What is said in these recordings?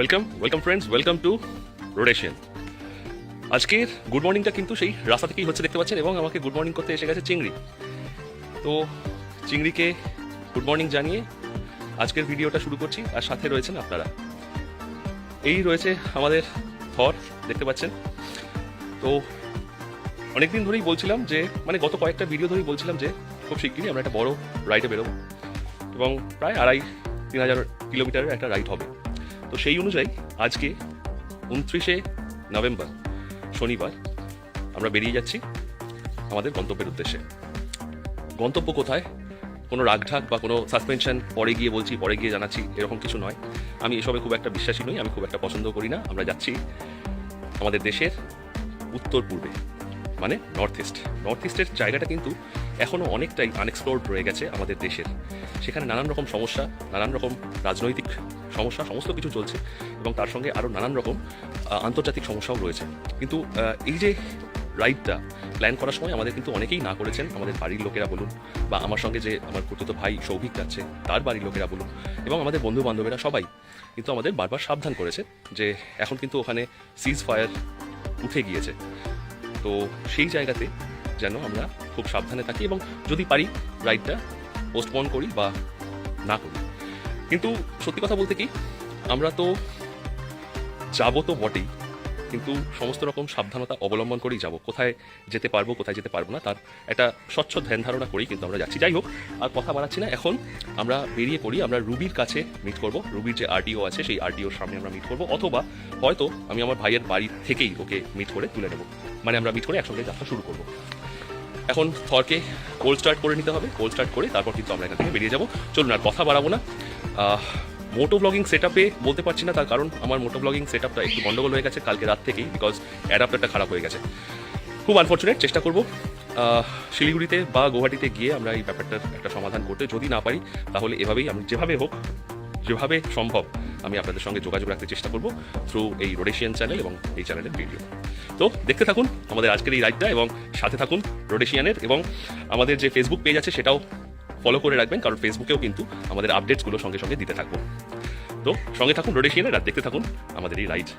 Welcome friends, welcome to Rhodesian. আজকের good মর্নিংটা কিন্তু সেই রাস্তা থেকেই হচ্ছে, দেখতে পাচ্ছেন, এবং আমাকে গুড মর্নিং করতে এসে গেছে চিংড়ি। তো চিংড়িকে গুড মর্নিং জানিয়ে আজকের ভিডিওটা শুরু করছি, আর সাথে রয়েছেন আপনারা। এই রয়েছে আমাদের থর, দেখতে পাচ্ছেন। তো অনেকদিন ধরেই বলছিলাম যে, মানে গত কয়েকটা ভিডিও ধরেই বলছিলাম যে খুব শিগগিরই আমরা একটা বড় রাইডে বেরোবো, এবং প্রায় 2,500-3,000 কিলোমিটারের একটা রাইড হবে। তো সেই অনুযায়ী আজকে 29শে নভেম্বর শনিবার আমরা বেরিয়ে যাচ্ছি আমাদের গন্তব্যের উদ্দেশ্যে। গন্তব্য কোথায়, কোনো রাগঢাক বা কোনো সাসপেনশন, পরে গিয়ে বলছি, পরে গিয়ে জানাচ্ছি, এরকম কিছু নয়। আমি এসবে খুব একটা বিশ্বাসী নই, আমি খুব একটা পছন্দ করি না। আমরা যাচ্ছি আমাদের দেশের উত্তর পূর্বে, মানে নর্থ ইস্টের জায়গাটা কিন্তু এখনও অনেকটাই আনএক্সপ্লোরড রয়ে গেছে আমাদের দেশের। সেখানে নানান রকম সমস্যা, নানান রকম রাজনৈতিক সমস্যা, সমস্ত কিছু চলছে, এবং তার সঙ্গে আরও নানান রকম আন্তর্জাতিক সমস্যাও রয়েছে। কিন্তু এই যে রাইডটা প্ল্যান করার সময় আমাদের কিন্তু অনেকেই না করেছেন, আমাদের বাড়ির লোকেরা বলুন, বা আমার সঙ্গে যে আমার খুড়তুতো ভাই সৌভিক যাচ্ছে তার বাড়ির লোকেরা বলুন, এবং আমাদের বন্ধু বান্ধবেরা সবাই কিন্তু আমাদের বারবার সাবধান করেছে যে এখন কিন্তু ওখানে সিজ ফায়ার উঠে গিয়েছে। তো সেই জায়গাতে যেন আমরা খুব সাবধানে থাকি, এবং যদি পারি রাইডটা পোস্টপোন করি বা না করি। কিন্তু সত্যি কথা বলতে কি, আমরা তো যাবো তো বটেই, কিন্তু সমস্ত রকম সাবধানতা অবলম্বন করেই যাব। কোথায় যেতে পারবো, কোথায় যেতে পারবো না, তার একটা স্বচ্ছ ধ্যান ধারণা করেই কিন্তু আমরা যাচ্ছি। যাই হোক, আর কথা বাড়াচ্ছি না, এখন আমরা বেরিয়ে পড়ি। আমরা রুবির কাছে মিট করব, রুবির যে আরটিও আছে সেই আরটিওর সামনে আমরা মিট করব, অথবা হয়তো আমি আমার ভাইয়ের বাড়ি থেকেই ওকে মিট করে তুলে নেব, মানে আমরা মিট করে একসঙ্গে যাত্রা শুরু করব। এখন থরকে কোল্ড স্টার্ট করে নিতে হবে, কোল্ড স্টার্ট করে তারপর কিন্তু আমরা এখান থেকে বেরিয়ে যাব। চলুন, আর কথা বাড়াবো না। মোটো ব্লগিং সেট আপে বলতে পারছি না, তার কারণ আমার মোটো ব্লগিং সেট আপটা একটু গন্ডগোল হয়ে গেছে কালকে রাত থেকেই, বিকজ অ্যাডাপ্টারটা খারাপ হয়ে গেছে। খুব আনফর্চুনেট। চেষ্টা করব শিলিগুড়িতে বা গুয়াহাটিতে গিয়ে আমরা এই ব্যাপারটার একটা সমাধান করতে। যদি না পারি তাহলে এভাবেই আমি যেভাবে হোক, যেভাবে সম্ভব আমি আপনাদের সঙ্গে যোগাযোগ রাখতে চেষ্টা করব থ্রু এই রোডেশিয়ান চ্যানেল এবং এই চ্যানেলের ভিডিও। তো দেখতে থাকুন আমাদের আজকের এই রাইডটা, এবং সাথে থাকুন রোডেশিয়ানের, এবং আমাদের যে ফেসবুক পেজ আছে সেটাও ফলো করে রাখবেন, কারণ ফেসবুকেও কিন্তু আমাদের আপডেটসগুলো সঙ্গে সঙ্গে দিতে থাকবো। তো সঙ্গে থাকুন রোডেশিয়ানের, আর দেখতে থাকুন আমাদের এই রাইড।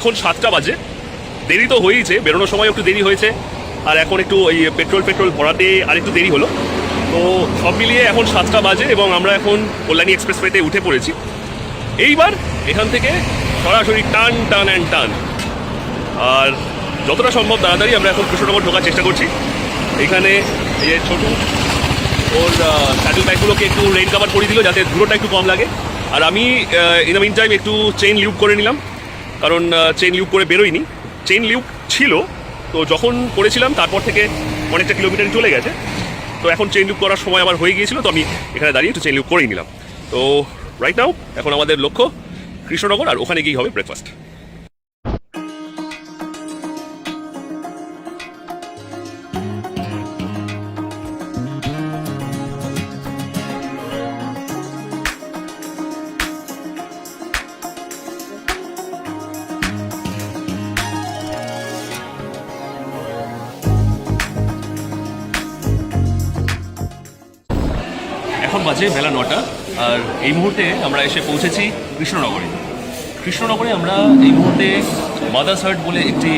এখন 7টা বাজে, দেরি তো হয়েইছে, বেরোনোর সময় একটু দেরি হয়েছে, আর এখন একটু ওই পেট্রোল ভরাতে আর একটু দেরি হলো। তো সব মিলিয়ে এখন 7টা বাজে, এবং আমরা এখন কল্যাণী এক্সপ্রেসওয়েতে উঠে পড়েছি। এইবার এখান থেকে সরাসরি টান টান অ্যান্ড টান, আর যতটা সম্ভব তাড়াতাড়ি আমরা এখন কৃষ্ণনগর ঢোকার চেষ্টা করছি। এখানে এই যে ছোটো ওর স্যাডেল ব্যাগগুলোকে একটু রেইন কাভার করে দিল যাতে দূরটা একটু কম লাগে, আর আমি ইন দ্য মিন টাইম একটু চেইন লিউপ করে নিলাম, কারণ চেইন লিউপ করে বেরোয়নি। চেইন লিউপ ছিল, তো যখন করেছিলাম তারপর থেকে অনেকটা কিলোমিটার চলে গেছে, তো এখন চেইন লিউপ করার সময় আবার হয়ে গিয়েছিল, তো আমি এখানে দাঁড়িয়ে একটু চেইন লিউপ করেই নিলাম। তো রাইট নাও এখন আমাদের লক্ষ্য কৃষ্ণনগর, আর ওখানে গিয়েই হবে ব্রেকফাস্ট। এখন বাজে বেলা 9টা, আর এই মুহূর্তে আমরা এসে পৌঁছেছি কৃষ্ণনগরে। আমরা এই মুহূর্তে মাদার্স হার্ট বলে একটি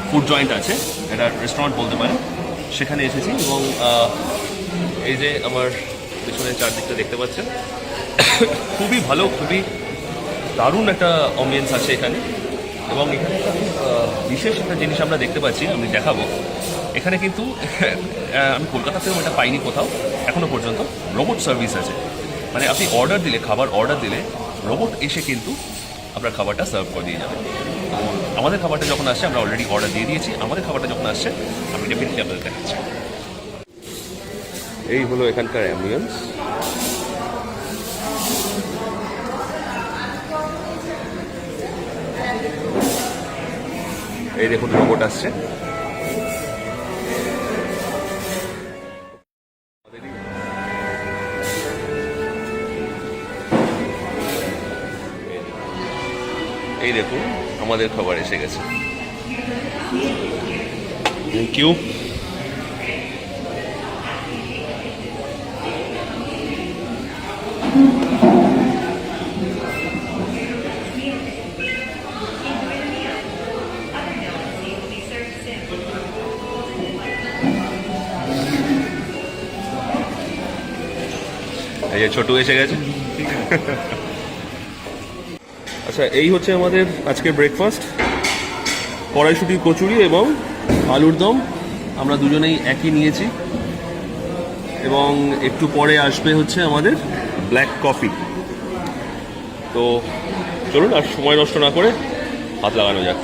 ফুড জয়েন্ট আছে, এটা রেস্টুরেন্ট বলতে পারেন, সেখানে এসেছি। এবং এই যে আমার পেছনে চারদিকটা দেখতে পাচ্ছেন, খুবই ভালো, খুবই দারুণ একটা অ্যাম্বিয়েন্স আছে এখানে। এবং এখানে বিশেষ একটা জিনিস আমরা দেখতে পাচ্ছি, আমি দেখাবো। এখানে কিন্তু আমি কলকাতাতেও এটা পাইনি কোথাও এখনো পর্যন্ত, রোবট সার্ভিস আছে। মানে আপনি অর্ডার দিলে, খাবার অর্ডার দিলে রোবট এসে কিন্তু আপনার খাবারটা সার্ভ করে দিয়ে যাবে। তো আমাদের খাবারটা যখন আসছে, আমরা অলরেডি অর্ডার দিয়ে দিয়েছি, আমাদের খাবারটা যখন আসছে আমি ডেফিনেটলি আপনাদের দেখাচ্ছি। এই হলো এখানকার অ্যাম্বিয়েন্স। এই দেখুন রোবট আসছে। এই দেখুন আমাদের খাবার এসে গেছে। Thank you. এই যে ছোটু এসে গেছে। আচ্ছা, এই হচ্ছে আমাদের আজকের ব্রেকফাস্ট। কড়াইশুঁটি কচুরি এবং আলুর দম আমরা দুজনেই একই নিয়েছি, এবং একটু পরে আসবে হচ্ছে আমাদের ব্ল্যাক কফি। তো চলুন আর সময় নষ্ট না করে হাত লাগানো যাক।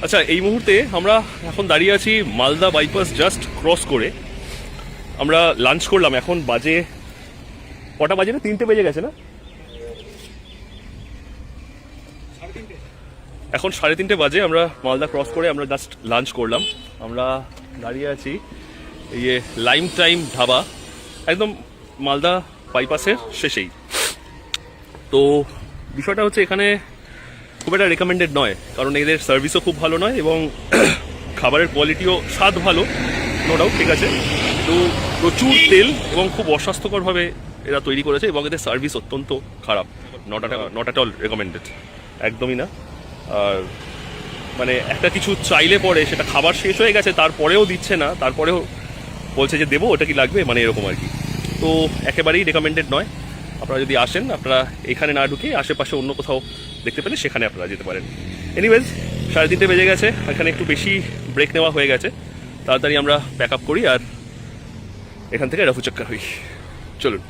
আচ্ছা, এই মুহূর্তে আমরা এখন দাঁড়িয়ে আছি মালদা বাইপাস জাস্ট ক্রস করে। আমরা লাঞ্চ করলাম, এখন বাজে কটা বাজে না? 3টে বেজে গেছে না? এখন 3:30 বাজে। আমরা মালদা ক্রস করে আমরা জাস্ট লাঞ্চ করলাম। আমরা দাঁড়িয়ে আছি এই লাইম টাইম ধাবা, একদম মালদা বাইপাসের শেষেই। তো বিষয়টা হচ্ছে এখানে খুব একটা রেকমেন্ডেড নয়, কারণ এদের সার্ভিসও খুব ভালো নয় এবং খাবারের কোয়ালিটিও স্বাদ ভালো, নো ডাউট, ঠিক আছে, তো প্রচুর তেল এবং খুব অস্বাস্থ্যকরভাবে এরা তৈরি করেছে, এবং এদের সার্ভিস অত্যন্ত খারাপ। নট অ্যাট অল রেকমেন্ডেড, একদমই না। আর মানে একটা কিছু চাইলে পরে সেটা খাবার শেষ হয়ে গেছে তারপরেও দিচ্ছে না, তারপরেও বলছে যে দেবো, ওটা কি লাগবে, মানে এরকম আর কি। তো একেবারেই রেকমেন্ডেড নয়। আপনারা যদি আসেন, আপনারা এখানে না ঢুকে আশেপাশে অন্য কোথাও দেখতে পেলে সেখানে আপনারা যেতে পারেন। এনিওয়েজ, 3:30 বেজে গেছে, এখানে একটু বেশি ব্রেক নেওয়া হয়ে গেছে। তাড়াতাড়ি আমরা প্যাক আপ করি আর এখান থেকে রফু চক্কর হই। চলুন।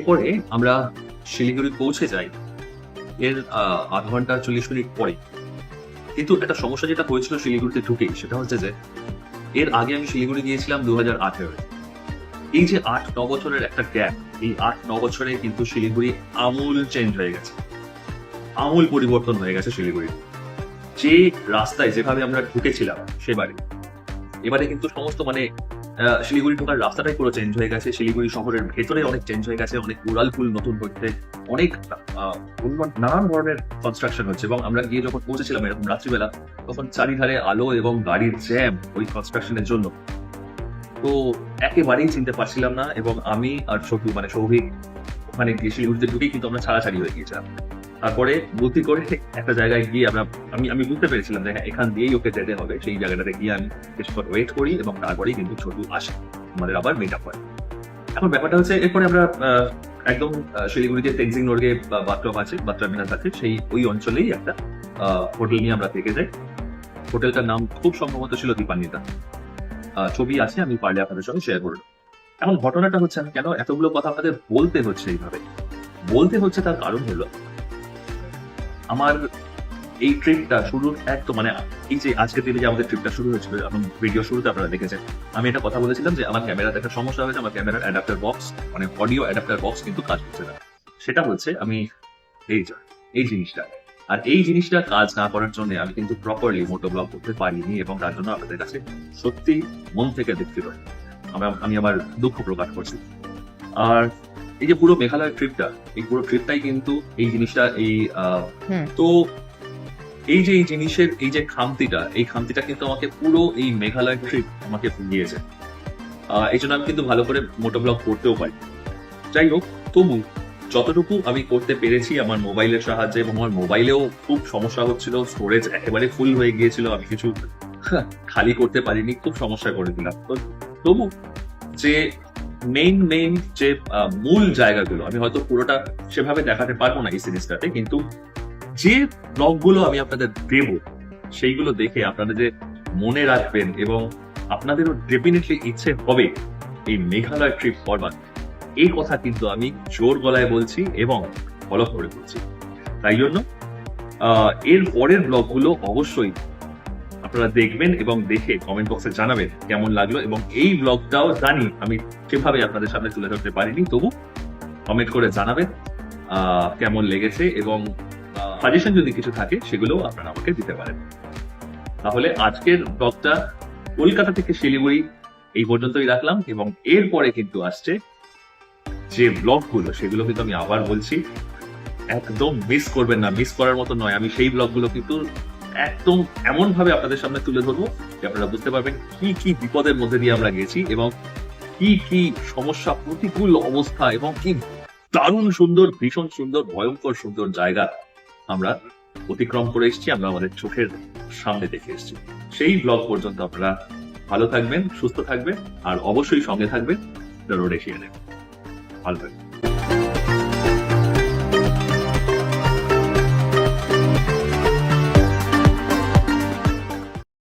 এরপরে আমরা শিলিগুড়ি পৌঁছে যাই এর ০.৫ ঘন্টা ৪০ মিনিট পরে। কিন্তু একটা সমস্যা যেটা হয়েছিল শিলিগুড়িতে ঢুকেই, সেটা হচ্ছে যে এর আগে আমি শিলিগুড়ি গিয়েছিলাম 2018। এই যে ৮-৯ বছরের একটা গ্যাপ, এই ৮-৯ বছরে কিন্তু শিলিগুড়ি আমূল চেঞ্জ হয়ে গেছে, আমূল পরিবর্তন হয়ে গেছে শিলিগুড়ি। যে রাস্তায় যেভাবে আমরা ঢুকেছিলাম এবারে কিন্তু সমস্ত শিলিগুড়ি ঢোকার রাস্তাটাই পুরো চেঞ্জ হয়ে গেছে। শিলিগুড়ি শহরের ভেতরে অনেক চেঞ্জ হয়ে গেছে, অনেক উড়ালপুল নতুন হচ্ছে, অনেক নানান ধরনের কনস্ট্রাকশন হচ্ছে। এবং আমরা গিয়ে যখন পৌঁছেছিলাম এরকম রাত্রিবেলা, তখন চারিধারে আলো এবং গাড়ির জ্যাম ওই কনস্ট্রাকশনের জন্য। তো একেবারেই চিনতে পারছিলাম না, এবং আমি আর সৌভিক ওখানে গিয়ে শিলিগুড়িতে ঢুকেই কিন্তু আমরা ছাড়াছাড়ি হয়ে গিয়েছিলাম। তারপরে বুদ্ধি করে একটা জায়গায় গিয়ে আমি বুঝতে পেরেছিলাম যে হ্যাঁ, এখান দিয়েই ওকে যেতে হবে। সেই জায়গাটাতে গিয়ে আমি কিছুক্ষণ ওয়েট করি, এবং তারপরেই কিন্তু ছোটু আসে, আমাদের আবার মিট আপ হয়। এখন ব্যাপারটা হচ্ছে, এরপরে আমরা একদম শিলিগুড়িতে তেনজিং রোডে বাথটব আছে, বাথ টার্মিনাস আছে, ওই অঞ্চলেই একটা হোটেল নিয়ে আমরা থেকে যাই। হোটেলটার নাম খুব সম্ভবত ছিল দীপান্বিতা। ছবি আছে, আমি পারলে আপনাদের সঙ্গে শেয়ার করব। এখন ঘটনাটা হচ্ছে, আমি কেন এতগুলো কথা আপনাদের বলতে হচ্ছে এইভাবে বলতে হচ্ছে, তার কারণ হলো আমার এই ট্রিপটা শুরুর একদম এই যে আজকের দিনে যে আমাদের ট্রিপটা শুরু হয়েছিল, এখন ভিডিও শুরুতে আপনারা দেখেছেন, আমি একটা কথা বলেছিলাম যে আমার ক্যামেরাতে একটা সমস্যা হয়েছে, আমার ক্যামেরার adapter box audio adapter box কিন্তু কাজ করছে না। সেটা হচ্ছে আমি এই জিনিসটা, আর এই জিনিসটা কাজ না করার জন্য আমি কিন্তু প্রপারলি মোটো ব্লগ করতে পারিনি, এবং তার জন্য আপনাদের কাছে সত্যি মন থেকে দুঃখিত। আমি আমার দুঃখ প্রকাশ করছি। আর এই যে পুরো মেঘালয় ট্রিপটা, এই পুরো ট্রিপটাই কিন্তু এই জিনিসটা তো এই জিনিসের এই যে খামতিটা কিন্তু আমাকে পুরো এই মেঘালয় ট্রিপ আমাকে দিয়েছে। এই জন্য আমি কিন্তু ভালো করে মোটো ব্লগ করতেও পারি। যাই হোক, তবু যতটুকু আমি করতে পেরেছি আমার মোবাইলের সাহায্যে, এবং আমার মোবাইলেও খুব সমস্যা হচ্ছিল, স্টোরেজ একেবারে ফুল হয়ে গিয়েছিল, আমি কিছু খালি করতে পারিনি, খুব সমস্যা করে দিলাম। তো তবু যে মেইন যে মূল জায়গাগুলো, আমি হয়তো পুরোটা সেভাবে দেখাতে পারবো না এই সিরিজটাতে, কিন্তু যে ব্লগগুলো আমি আপনাদের দেব, সেইগুলো দেখে আপনারা যে মনে রাখবেন, এবং আপনাদেরও ডেফিনেটলি ইচ্ছে হবে এই মেঘালয় ট্রিপ করবার, এই কথা কিন্তু আমি জোর গলায় বলছি এবং ফলো করে বলছি। তাই জন্য এর পরের ব্লগগুলো অবশ্যই আপনারা দেখবেন, এবং দেখে কমেন্ট বক্সে জানাবেন কেমন লাগলো। এবং এই ব্লগটাও জানি আমি সেভাবে আপনাদের সামনে তুলে ধরতে পারিনি, তবু কমেন্ট করে জানাবেন কেমন লেগেছে, এবং সাজেশন যদি কিছু থাকে সেগুলো আপনারা আমাকে দিতে পারেন। তাহলে আজকের ব্লগটা কলকাতা থেকে শিলিগুড়ি এই পর্যন্তই রাখলাম, এবং এরপরে কিন্তু আসছে যে ব্লগগুলো, সেগুলো কিন্তু আমি আবার বলছি, একদম মিস করবেন না, মিস করার মতো নয়। আমি সেই ব্লগগুলো কিন্তু একদম এমন ভাবে আপনাদের সামনে তুলে ধরবো যে আপনারা বুঝতে পারবেন কি কি বিপদের মধ্যে দিয়ে আমরা গেছি, এবং কি কি সমস্যা, প্রতিকূল অবস্থা, এবং কি দারুণ সুন্দর, ভীষণ সুন্দর, ভয়ঙ্কর সুন্দর জায়গা আমরা অতিক্রম করে এসেছি, আমরা আমাদের চোখের সামনে দেখে এসেছি। সেই ব্লগ পর্যন্ত আপনারা ভালো থাকবেন, সুস্থ থাকবেন, আর অবশ্যই সঙ্গে থাকবেন দ্য রোডেশিয়ানে। ভালো থাকবেন।